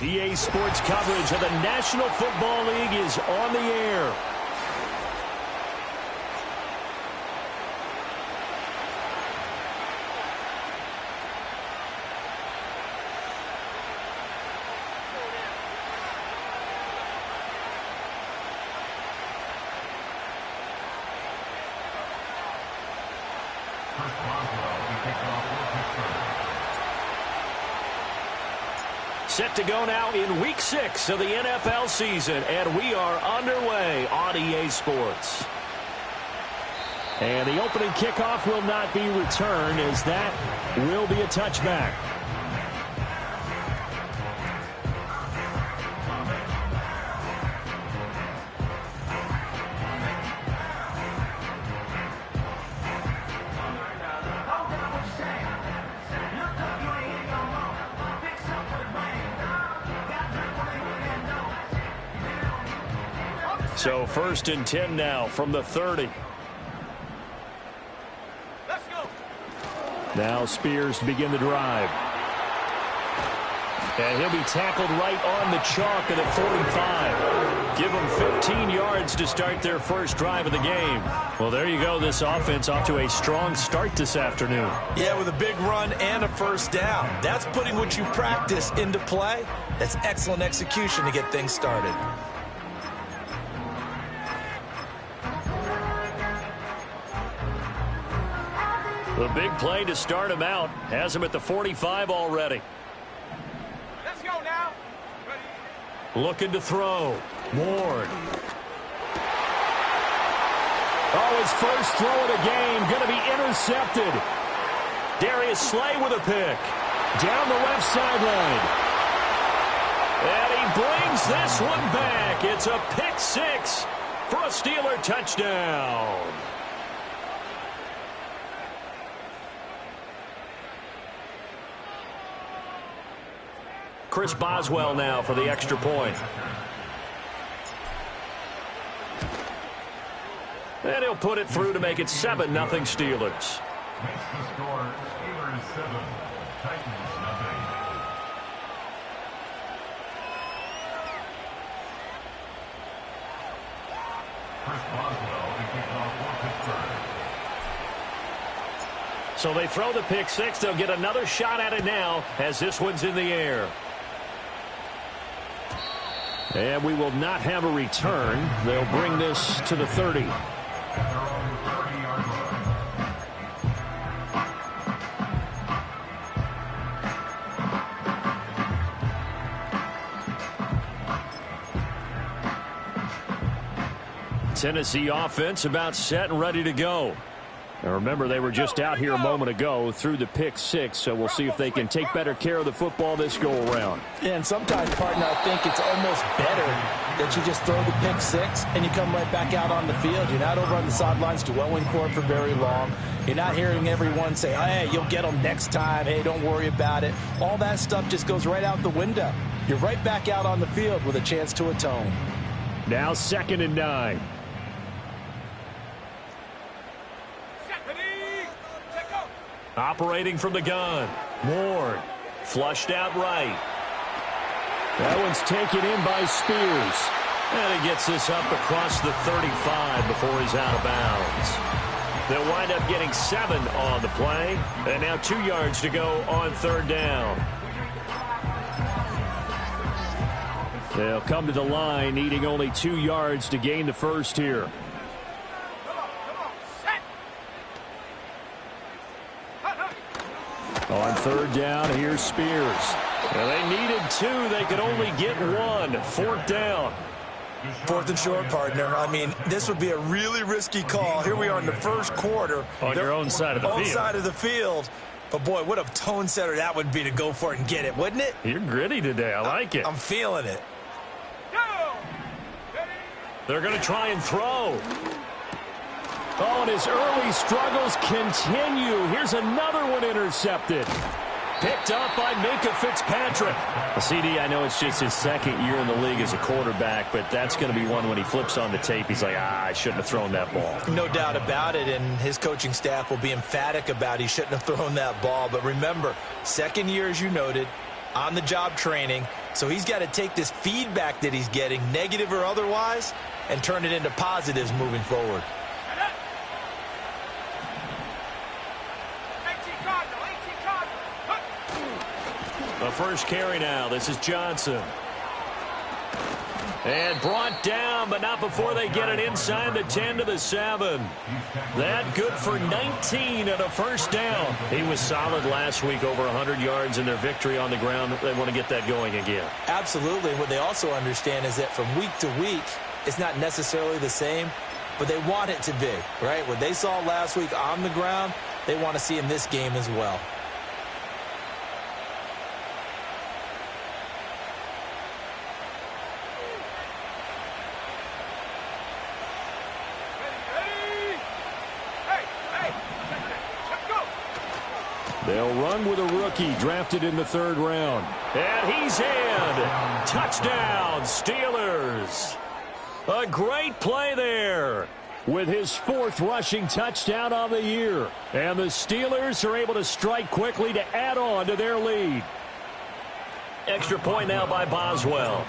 EA Sports coverage of the National Football League is on the air. Set to go now in Week 6 of the NFL season, and we are underway on EA Sports. And the opening kickoff will not be returned, as that will be a touchback. So 1st and 10 now from the 30. Let's go. Now Spears to begin the drive. And he'll be tackled right on the chalk at the 45. Give them 15 yards to start their first drive of the game. Well, there you go. This offense off to a strong start this afternoon. Yeah, with a big run and a first down. That's putting what you practice into play. That's excellent execution to get things started. The big play to start him out has him at the 45 already. Let's go now. Ready. Looking to throw. Ward. Oh, his first throw of the game going to be intercepted. Darius Slay with a pick. Down the left sideline. And he brings this one back. It's a pick six for a Steeler touchdown. Chris Boswell now for the extra point. And he'll put it through to make it 7-0 Steelers. Makes the score Steelers 7, Titans nothing. Chris Boswell to kick off for Pittsburgh. So they throw the pick six. They'll get another shot at it now as this one's in the air. And we will not have a return. They'll bring this to the 30. Tennessee offense about set and ready to go. Now remember, they were just out here a moment ago through the pick six, so we'll see if they can take better care of the football this go-around. Yeah, and sometimes, partner, I think it's almost better that you just throw the pick six and you come right back out on the field. You're not over on the sidelines dwelling for it for very long. You're not hearing everyone say, hey, you'll get them next time. Hey, don't worry about it. All that stuff just goes right out the window. You're right back out on the field with a chance to atone. Now 2nd and 9. Operating from the gun. Ward. Flushed out right. That one's taken in by Spears. And he gets this up across the 35 before he's out of bounds. They'll wind up getting 7 on the play. And now 2 yards to go on 3rd down. They'll come to the line, needing only 2 yards to gain the first here. On 3rd down, here's Spears. Well, they needed 2. They could only get 1. 4th down. 4th and short, partner. I mean, this would be a really risky call. Here we are in the first quarter. On your own side of the field. Own side of the field. But, boy, what a tone setter that would be to go for it and get it, wouldn't it? You're gritty today. I like it. I'm feeling it. They're going to try and throw. Oh, and his early struggles continue. Here's another one intercepted. Picked up by Minkah Fitzpatrick. CD, I know it's just his 2nd year in the league as a quarterback, but that's going to be one when he flips on the tape. He's like, I shouldn't have thrown that ball. No doubt about it, and his coaching staff will be emphatic about he shouldn't have thrown that ball. But remember, 2nd year, as you noted, on-the-job training. So he's got to take this feedback that he's getting, negative or otherwise, and turn it into positives moving forward. The first carry now. This is Johnson. And brought down, but not before they get it inside the 10 to the 7. That good for 19 and a first down. He was solid last week, over 100 yards in their victory on the ground. They want to get that going again. Absolutely. What they also understand is that from week to week, it's not necessarily the same, but they want it to be, right? What they saw last week on the ground, they want to see in this game as well. They'll run with a rookie drafted in the 3rd round. And he's in. Touchdown, Steelers. A great play there with his 4th rushing touchdown on the year. And the Steelers are able to strike quickly to add on to their lead. Extra point now by Boswell.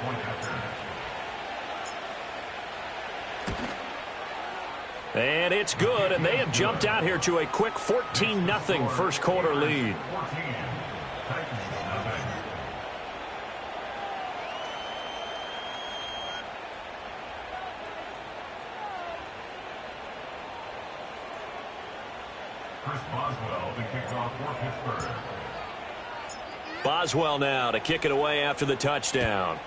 And it's good, and they have jumped out here to a quick 14-0 first quarter lead. Chris Boswell, the kickoff for Pittsburgh. Boswell now to kick it away after the touchdown.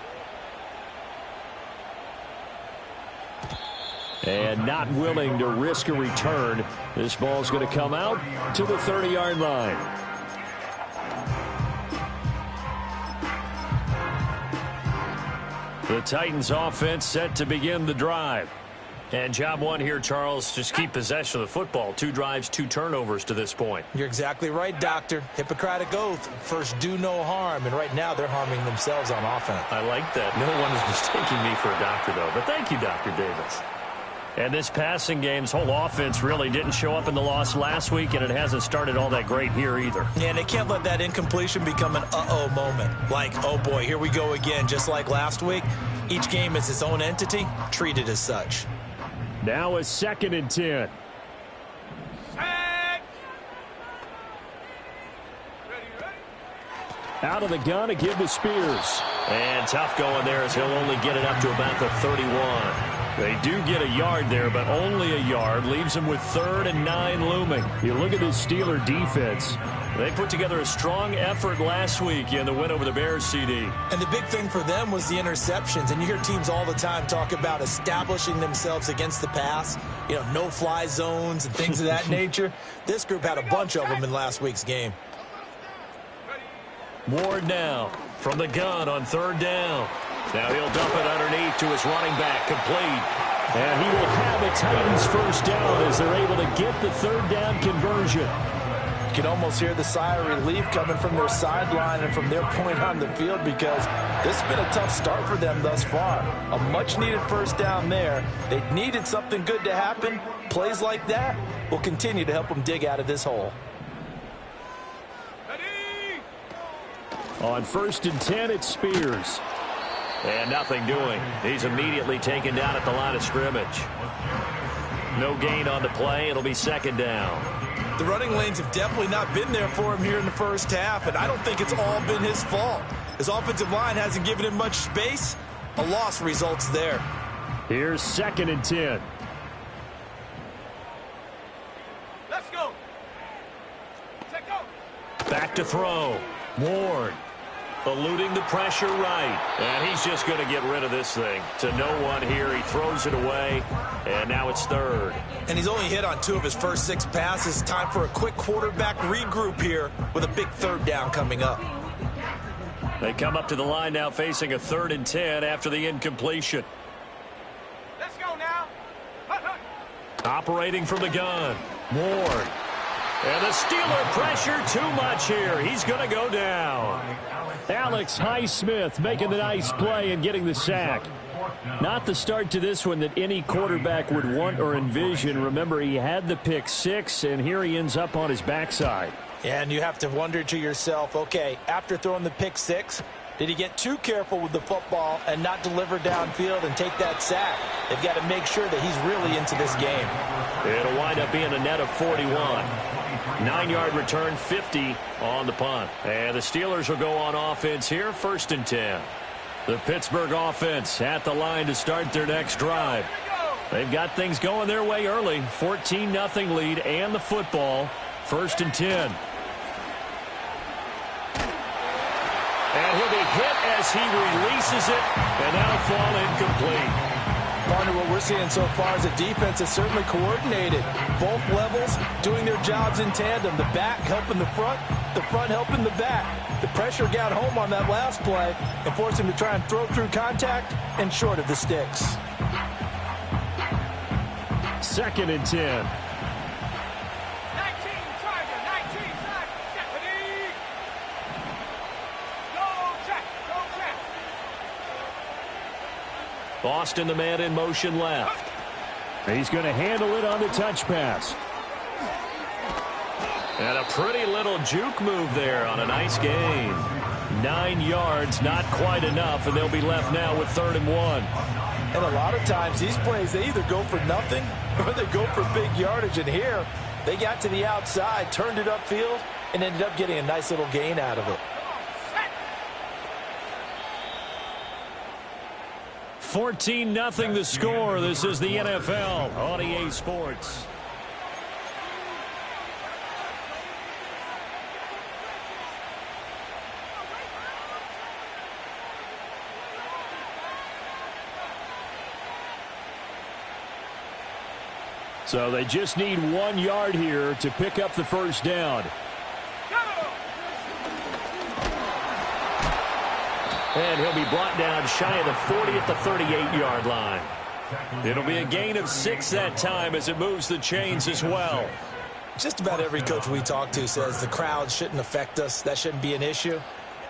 And not willing to risk a return. This ball's going to come out to the 30-yard line. The Titans offense set to begin the drive. And job one here, Charles, just keep possession of the football. 2 drives, 2 turnovers to this point. You're exactly right, Doctor. Hippocratic oath. First, do no harm. And right now, they're harming themselves on offense. I like that. No one is mistaking me for a doctor, though. But thank you, Dr. Davis. And this passing game's whole offense really didn't show up in the loss last week, and it hasn't started all that great here either. Yeah, and they can't let that incompletion become an uh-oh moment. Like, oh boy, here we go again, just like last week. Each game is its own entity, treated as such. Now a 2nd and 10. Out of the gun to give to Spears. And tough going there as he'll only get it up to about the 31. They do get a yard there, but only a yard. Leaves them with 3rd and 9 looming. You look at this Steeler defense. They put together a strong effort last week in the win over the Bears, CD. And the big thing for them was the interceptions. And you hear teams all the time talk about establishing themselves against the pass. You know, no-fly zones and things of that nature. This group had a bunch of them in last week's game. Ward now from the gun on 3rd down. Now he'll dump it underneath to his running back, complete. And he will have a Titans first down as they're able to get the 3rd down conversion. You can almost hear the sigh of relief coming from their sideline and from their point on the field, because this has been a tough start for them thus far. A much-needed first down there. They needed something good to happen. Plays like that will continue to help them dig out of this hole. On 1st and 10, it's Spears. And nothing doing. He's immediately taken down at the line of scrimmage. No gain on the play. It'll be 2nd down. The running lanes have definitely not been there for him here in the first half, and I don't think it's all been his fault. His offensive line hasn't given him much space. A loss results there. Here's 2nd and 10. Let's go. Let's go. Back to throw. Ward. Eluding the pressure right. And he's just going to get rid of this thing. To no one here. He throws it away. And now it's 3rd. And he's only hit on 2 of his first 6 passes. Time for a quick quarterback regroup here with a big 3rd down coming up. They come up to the line now facing a 3rd and 10 after the incompletion. Let's go now. Operating from the gun. Ward. And the Steeler pressure too much here. He's going to go down. Alex Highsmith making the nice play and getting the sack. Not the start to this one that any quarterback would want or envision. Remember, he had the pick 6, and here he ends up on his backside. And you have to wonder to yourself, okay, after throwing the pick 6, Did he get too careful with the football and not deliver downfield and take that sack? They've got to make sure that he's really into this game. It'll wind up being a net of 41. 9-yard return, 50 on the punt. And the Steelers will go on offense here, 1st and 10. The Pittsburgh offense at the line to start their next drive. They've got things going their way early. 14-0 lead and the football. 1st and 10. And he'll be hit as he releases it, and that'll fall incomplete. Partner, what we're seeing so far is the defense is certainly coordinated. Both levels doing their jobs in tandem. The back helping the front helping the back. The pressure got home on that last play and forced him to try and throw through contact and short of the sticks. 2nd and 10. Boston, the man in motion left. He's going to handle it on the touch pass. And a pretty little juke move there on a nice gain. 9 yards, not quite enough, and they'll be left now with 3rd and 1. And a lot of times these plays, they either go for nothing or they go for big yardage. And here, they got to the outside, turned it upfield, and ended up getting a nice little gain out of it. 14-0 the score. This is the NFL on EA Sports. So they just need 1 yard here to pick up the first down. And he'll be brought down shy of the 40 at the 38-yard line. It'll be a gain of 6 that time as it moves the chains as well. Just about every coach we talk to says the crowd shouldn't affect us. That shouldn't be an issue.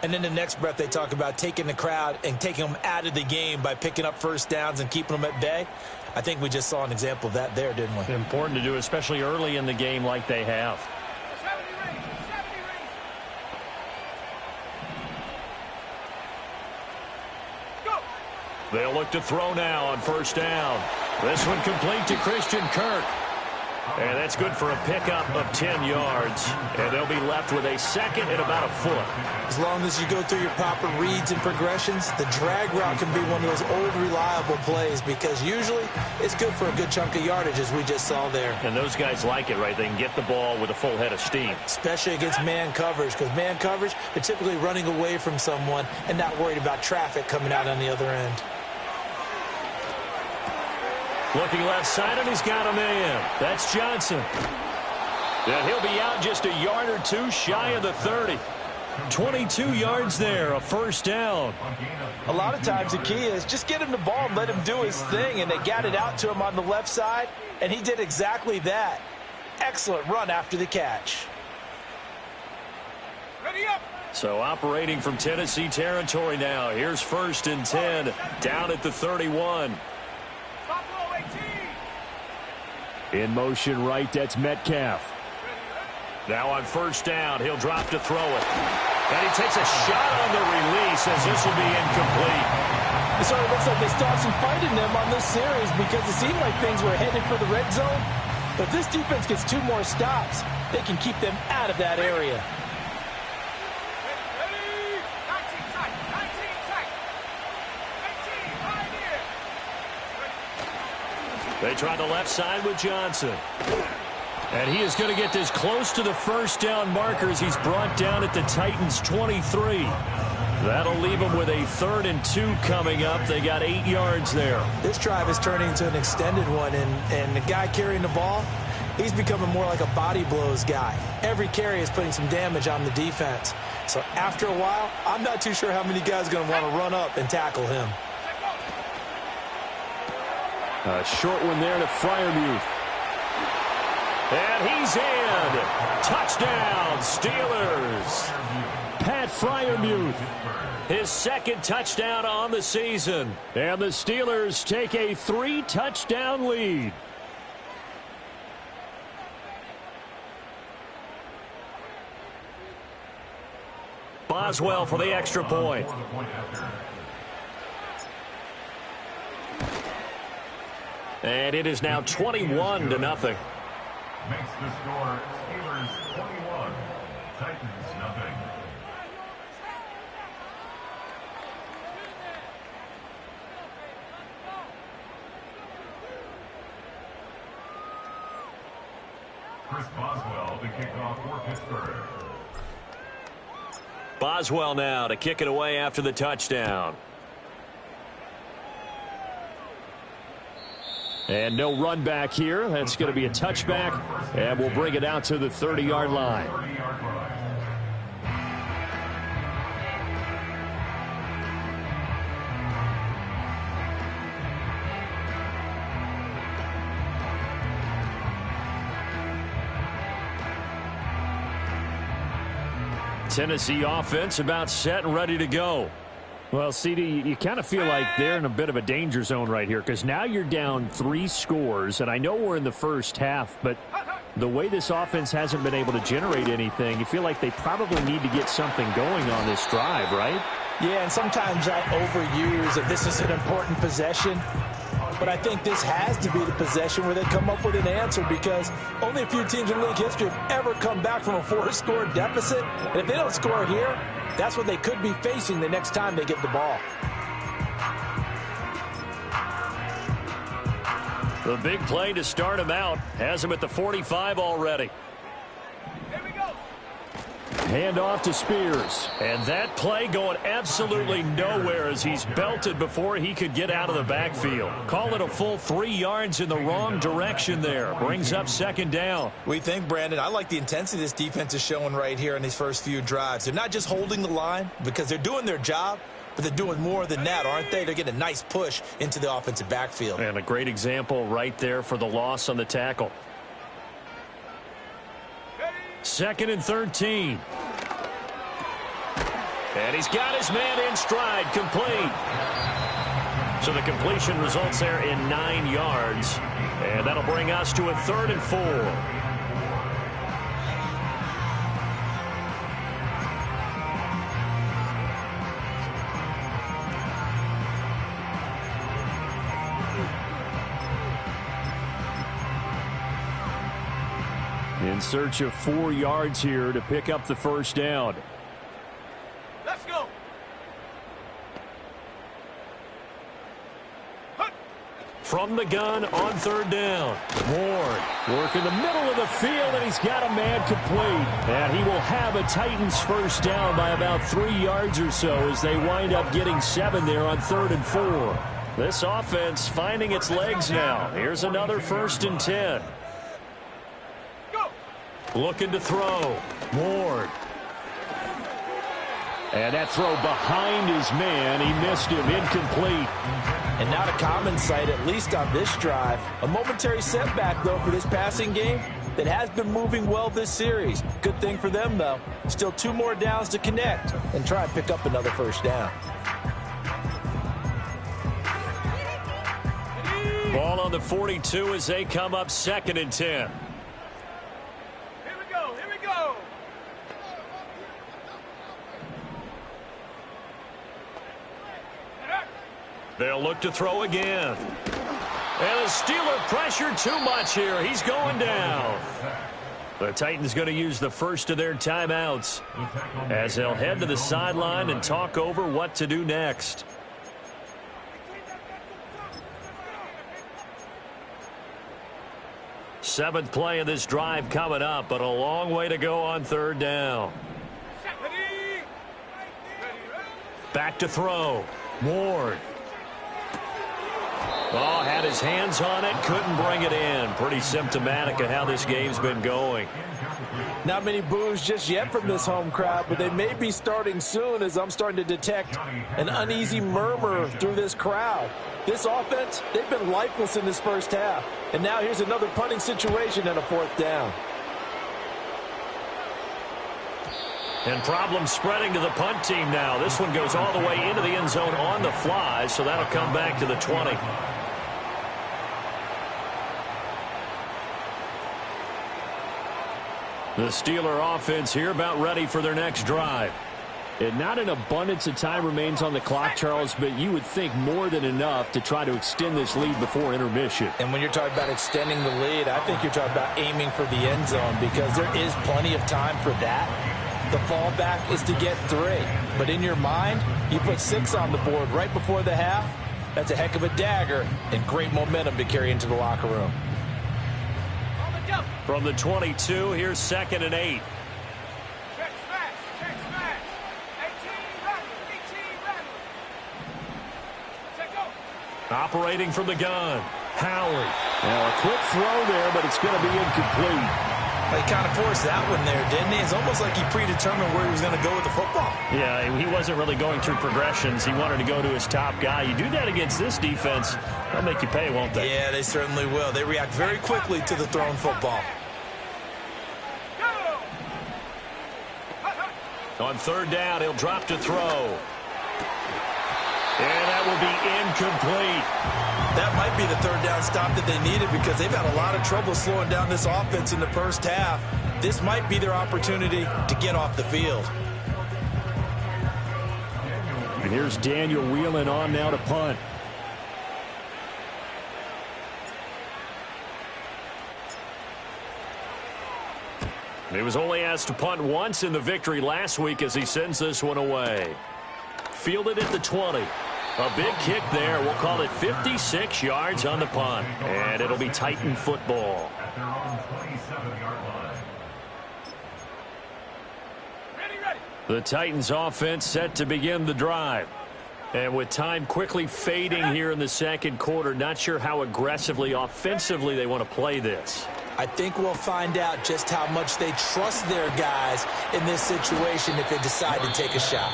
And then the next breath they talk about taking the crowd and taking them out of the game by picking up first downs and keeping them at bay. I think we just saw an example of that there, didn't we? Important to do, especially early in the game like they have. They'll look to throw now on first down. This one complete to Christian Kirk. And that's good for a pickup of 10 yards. And they'll be left with a second and about a foot. As long as you go through your proper reads and progressions, the drag route can be one of those old reliable plays because usually it's good for a good chunk of yardage as we just saw there. And those guys like it, right? They can get the ball with a full head of steam. Especially against man coverage because man coverage, they're typically running away from someone and not worried about traffic coming out on the other end. Looking left side, and he's got a man. That's Johnson. And he'll be out just a yard or two shy of the 30. 22 yards there, a first down. A lot of times the key is just get him the ball and let him do his thing, and they got it out to him on the left side, and he did exactly that. Excellent run after the catch. Ready up. So operating from Tennessee territory now. Here's 1st and 10, down at the 31. In motion right, that's Metcalf. Now on first down, he'll drop to throw it. And he takes a shot on the release as this will be incomplete. It sort of looks like they stopped some fight in them on this series because it seemed like things were headed for the red zone. But if this defense gets 2 more stops, they can keep them out of that area. They try the left side with Johnson. And he is going to get this close to the first down marker as he's brought down at the Titans' 23. That'll leave them with a 3rd and 2 coming up. They got 8 yards there. This drive is turning into an extended one, and the guy carrying the ball, he's becoming more like a body blows guy. Every carry is putting some damage on the defense. So after a while, I'm not too sure how many guys are going to want to run up and tackle him. A short one there to Freiermuth. And he's in. Touchdown, Steelers. Pat Freiermuth, his 2nd touchdown on the season. And the Steelers take a 3-touchdown lead. Boswell for the extra point. And it is now 21-0. Makes the score Steelers 21, Titans nothing. Chris Boswell to kick off for Pittsburgh. Boswell now to kick it away after the touchdown. And no run back here. That's going to be a touchback. And we'll bring it out to the 30-yard line. Tennessee offense about set and ready to go. Well, CD, you kind of feel like they're in a bit of a danger zone right here because now you're down 3 scores, and I know we're in the first half, but the way this offense hasn't been able to generate anything, you feel like they probably need to get something going on this drive, right? Yeah, and sometimes I overuse that this is an important possession. But I think this has to be the possession where they come up with an answer because only a few teams in league history have ever come back from a 4-score deficit. And if they don't score here, that's what they could be facing the next time they get the ball. The big play to start him out has him at the 45 already. Here we go. Hand off to Spears. And that play going absolutely nowhere as he's belted before he could get out of the backfield. Call it a full 3 yards in the wrong direction there. Brings up second down. We think, Brandon, I like the intensity this defense is showing right here in these first few drives. They're not just holding the line because they're doing their job, but they're doing more than that, aren't they? They're getting a nice push into the offensive backfield. And a great example right there for the loss on the tackle. 2nd and 13. And he's got his man in stride, complete. So the completion results there in 9 yards. And that'll bring us to a 3rd and 4. In search of 4 yards here to pick up the first down. Let's go. From the gun on 3rd down. Ward working the middle of the field, and he's got a man complete. And he will have a Titans first down by about 3 yards or so as they wind up getting 7 there on 3rd and 4. This offense finding its legs now. Here's another 1st and 10. Looking to throw. Ward. And that throw behind his man. He missed him. Incomplete. And not a common sight, at least on this drive. A momentary setback, though, for this passing game that has been moving well this series. Good thing for them, though. Still 2 more downs to connect and try and pick up another first down. Ball on the 42 as they come up 2nd and 10. They'll look to throw again. And the Steeler pressure too much here. He's going down. The Titans going to use the first of their timeouts as they'll head to the sideline and talk over what to do next. Seventh play of this drive coming up, but a long way to go on 3rd down. Back to throw. Ward. Oh, had his hands on it, couldn't bring it in. Pretty symptomatic of how this game's been going. Not many boos just yet from this home crowd, but they may be starting soon as I'm starting to detect an uneasy murmur through this crowd. This offense, they've been lifeless in this first half. And now here's another punting situation and a 4th down. And problems spreading to the punt team now. This one goes all the way into the end zone on the fly, so that'll come back to the 20. The Steeler offense here about ready for their next drive. And not an abundance of time remains on the clock, Charles, but you would think more than enough to try to extend this lead before intermission. And when you're talking about extending the lead, I think you're talking about aiming for the end zone because there is plenty of time for that. The fallback is to get 3. But in your mind, you put 6 on the board right before the half. That's a heck of a dagger and great momentum to carry into the locker room. From the 22, here's 2nd and 8. Check smash. Check smash. 18 rattle. 18 rattle. Check go. Operating from the gun, Howard. Now a quick throw there, but it's going to be incomplete. He kind of forced that one there, didn't he? It's almost like he predetermined where he was going to go with the football. Yeah, he wasn't really going through progressions. He wanted to go to his top guy. You do that against this defense, they'll make you pay, won't they? Yeah, they certainly will. They react very quickly to the thrown football. On 3rd down, he'll drop to throw. And that will be incomplete. That might be the 3rd down stop that they needed because they've had a lot of trouble slowing down this offense in the first half. This might be their opportunity to get off the field. And here's Daniel wheeling on now to punt. He was only asked to punt once in the victory last week as he sends this one away. Fielded at the 20. A big kick there. We'll call it 56 yards on the punt. And it'll be Titan football. At their own 27-yard line. Ready. The Titans offense set to begin the drive. And with time quickly fading here in the second quarter, not sure how aggressively, offensively they want to play this. I think we'll find out just how much they trust their guys in this situation if they decide to take a shot.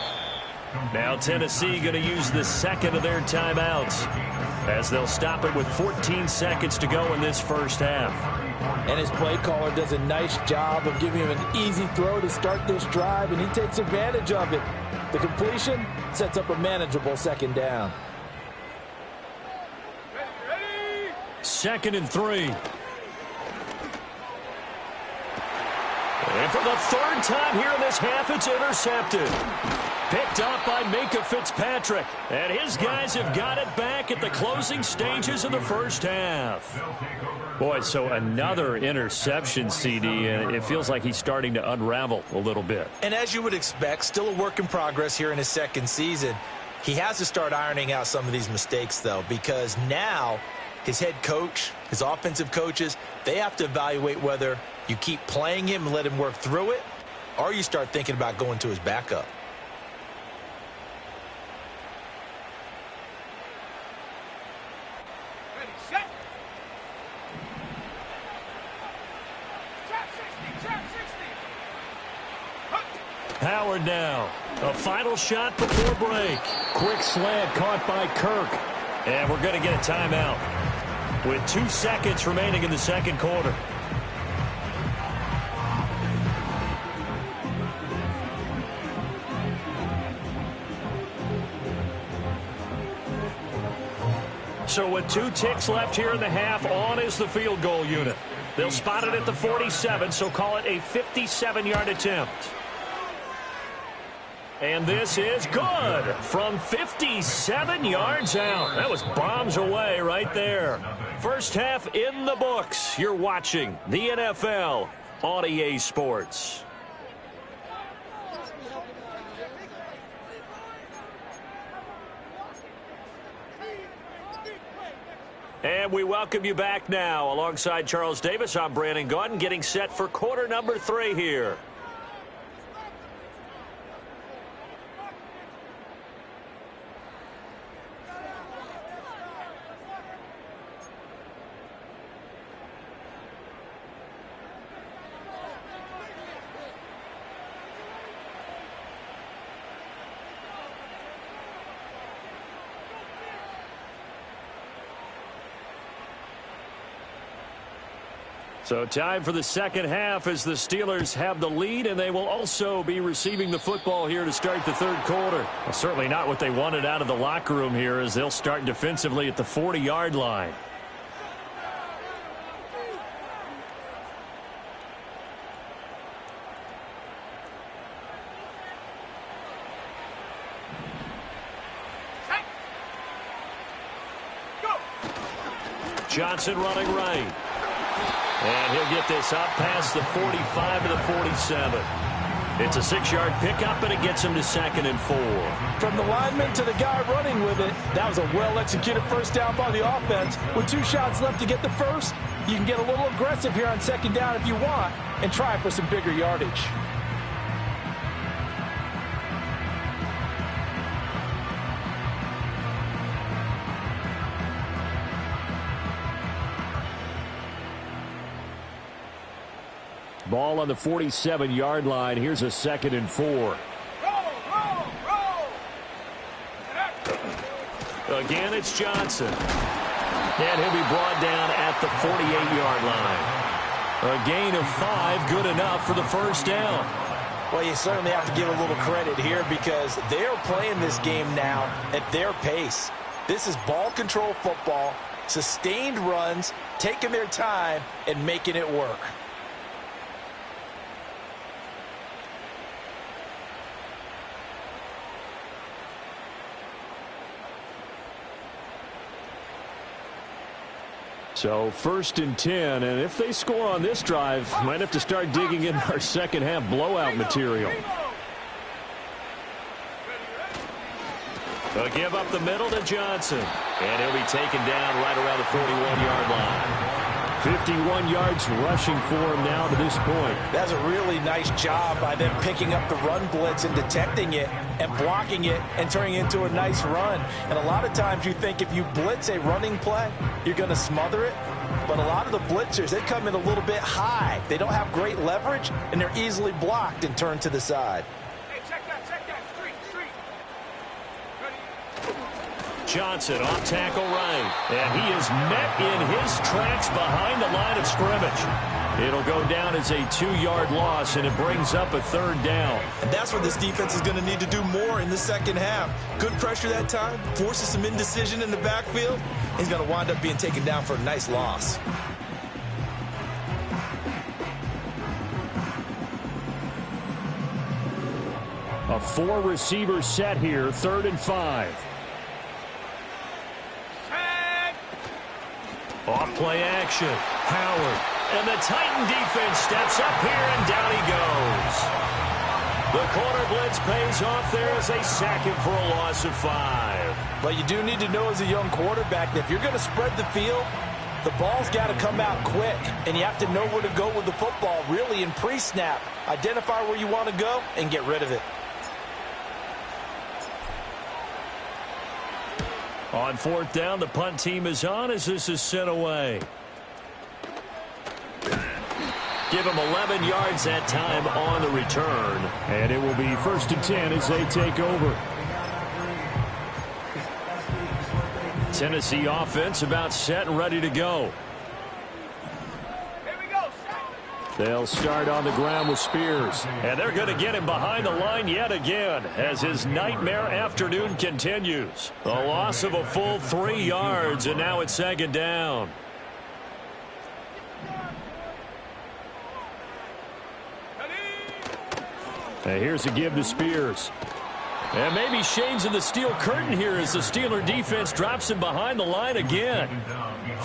Now Tennessee going to use the second of their timeouts as they'll stop it with 14 seconds to go in this first half. And his play caller does a nice job of giving him an easy throw to start this drive, and he takes advantage of it. The completion sets up a manageable 2nd down. Ready. 2nd and 3. And for the 3rd time here in this half, it's intercepted. Picked up by Minka Fitzpatrick. And his guys have got it back at the closing stages of the first half. Boy, so another interception, CD, and it feels like he's starting to unravel a little bit. And as you would expect, still a work in progress here in his 2nd season. He has to start ironing out some of these mistakes, though, because now his head coach, his offensive coaches, they have to evaluate whether you keep playing him and let him work through it, or you start thinking about going to his backup. Ready, set. Trap 60. Trap 60. Howard now. A final shot before break. Quick slant caught by Kirk. And we're going to get a timeout with 2 seconds remaining in the second quarter. So with 2 ticks left here in the half, on is the field goal unit. They'll spot it at the 47, so call it a 57-yard attempt. And this is good from 57 yards out. That was bombs away right there. First half in the books. You're watching the NFL on EA Sports. And we welcome you back now. Alongside Charles Davis, I'm Brandon Gaudin, getting set for quarter number 3 here. So time for the second half as the Steelers have the lead, and they will also be receiving the football here to start the third quarter. Well, certainly not what they wanted out of the locker room here as they'll start defensively at the 40-yard line. Johnson running right. And he'll get this up past the 45 to the 47. It's a 6-yard pickup, and it gets him to 2nd and 4. From the lineman to the guy running with it, that was a well-executed first down by the offense. With 2 shots left to get the first, you can get a little aggressive here on 2nd down if you want and try for some bigger yardage. Ball on the 47-yard line. Here's a 2nd and 4. Roll, roll, roll. Again, it's Johnson. And he'll be brought down at the 48-yard line. A gain of 5, good enough for the first down. Well, you certainly have to give a little credit here because they're playing this game now at their pace. This is ball control football, sustained runs, taking their time, and making it work. So 1st and 10, and if they score on this drive, might have to start digging in our second half blowout material. They'll give up the middle to Johnson. And he'll be taken down right around the 41-yard line. 51 yards rushing for him now to this point. That's a really nice job by them picking up the run blitz and detecting it and blocking it and turning it into a nice run. And a lot of times you think if you blitz a running play, you're going to smother it. But a lot of the blitzers, they come in a little bit high. They don't have great leverage, and they're easily blocked and turned to the side. Hey, check that. Street. Johnson off tackle right. And he is met in his tracks behind the line of scrimmage. It'll go down as a 2-yard loss, and it brings up a 3rd down. And that's what this defense is going to need to do more in the second half. Good pressure that time, forces some indecision in the backfield. He's going to wind up being taken down for a nice loss. A 4-receiver set here, 3rd and 5. Off play action. Howard. And the Titan defense steps up here, and down he goes. The corner blitz pays off there as they sack him for a loss of 5. But you do need to know as a young quarterback that if you're going to spread the field, the ball's got to come out quick. And you have to know where to go with the football, really in pre-snap. Identify where you want to go and get rid of it. On 4th down, the punt team is on as this is sent away. Give them 11 yards that time on the return. And it will be 1st and 10 as they take over. Tennessee offense about set and ready to go. Here we go. They'll start on the ground with Spears. And they're going to get him behind the line yet again as his nightmare afternoon continues. A loss of a full 3 yards, and now it's 2nd down. And here's a give to Spears. And maybe Shane's in the steel curtain here as the Steeler defense drops him behind the line again.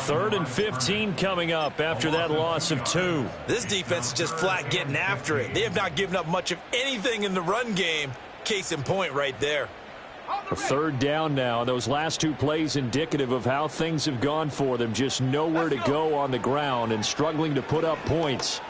3rd and 15 coming up after that loss of 2. This defense is just flat getting after it. They have not given up much of anything in the run game. Case in point right there. A 3rd down now. Those last 2 plays indicative of how things have gone for them. Just nowhere to go on the ground and struggling to put up points.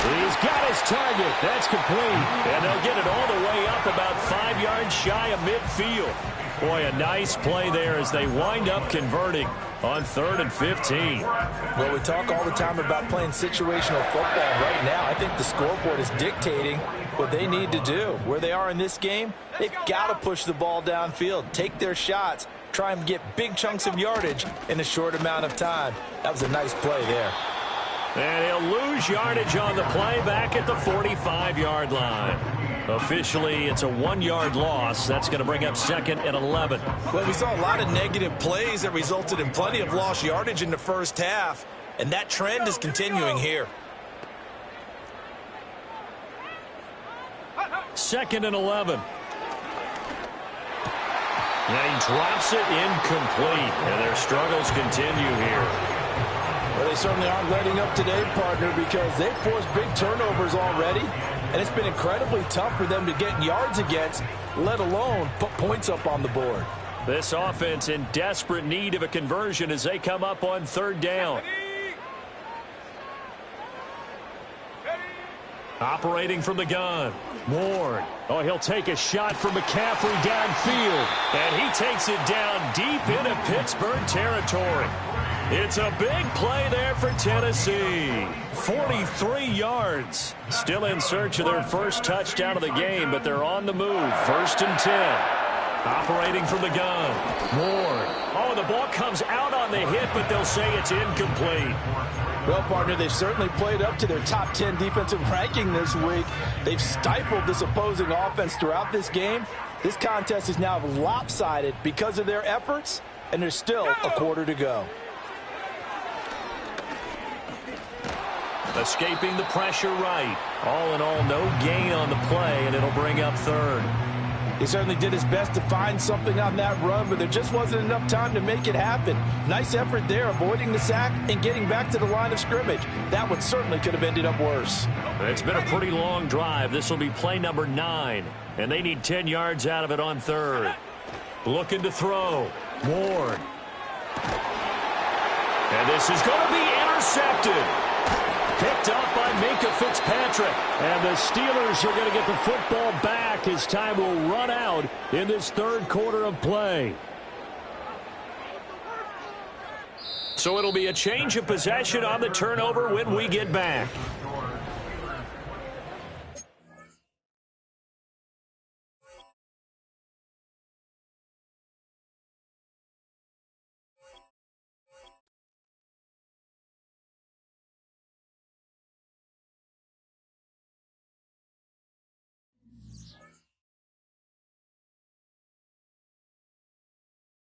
He's got his target. That's complete. And they'll get it all the way up about 5 yards shy of midfield. Boy, a nice play there as they wind up converting on 3rd and 15. Well, we talk all the time about playing situational football. Right now, I think the scoreboard is dictating what they need to do. Where they are in this game, they've got to push the ball downfield, take their shots, try and get big chunks of yardage in a short amount of time. That was a nice play there. And he'll lose yardage on the play back at the 45-yard line. Officially, it's a 1-yard loss. That's going to bring up 2nd and 11. Well, we saw a lot of negative plays that resulted in plenty of lost yardage in the first half, and that trend is continuing here. 2nd and 11. And he drops it incomplete. And their struggles continue here. Well, they certainly aren't letting up today, partner, because they've forced big turnovers already. And it's been incredibly tough for them to get yards against, let alone put points up on the board. This offense in desperate need of a conversion as they come up on third down. Operating from the gun, Ward. Oh, he'll take a shot from McCaffrey downfield. And he takes it down deep into Pittsburgh territory. It's a big play there for Tennessee. 43 yards. Still in search of their first touchdown of the game, but they're on the move. 1st and 10. Operating from the gun, Ward. Oh, the ball comes out on the hit, but they'll say it's incomplete. Well, partner, they've certainly played up to their top 10 defensive ranking this week. They've stifled this opposing offense throughout this game. This contest is now lopsided because of their efforts, and there's still a quarter to go. Escaping the pressure right. All in all, no gain on the play, and it'll bring up third. He certainly did his best to find something on that run, but there just wasn't enough time to make it happen. Nice effort there, avoiding the sack and getting back to the line of scrimmage. That one certainly could have ended up worse. It's been a pretty long drive. This will be play number 9, and they need 10 yards out of it on third. Looking to throw. Ward. And this is going to be intercepted. Picked up by Minka Fitzpatrick. And the Steelers are going to get the football back as time will run out in this third quarter of play. So it'll be a change of possession on the turnover when we get back.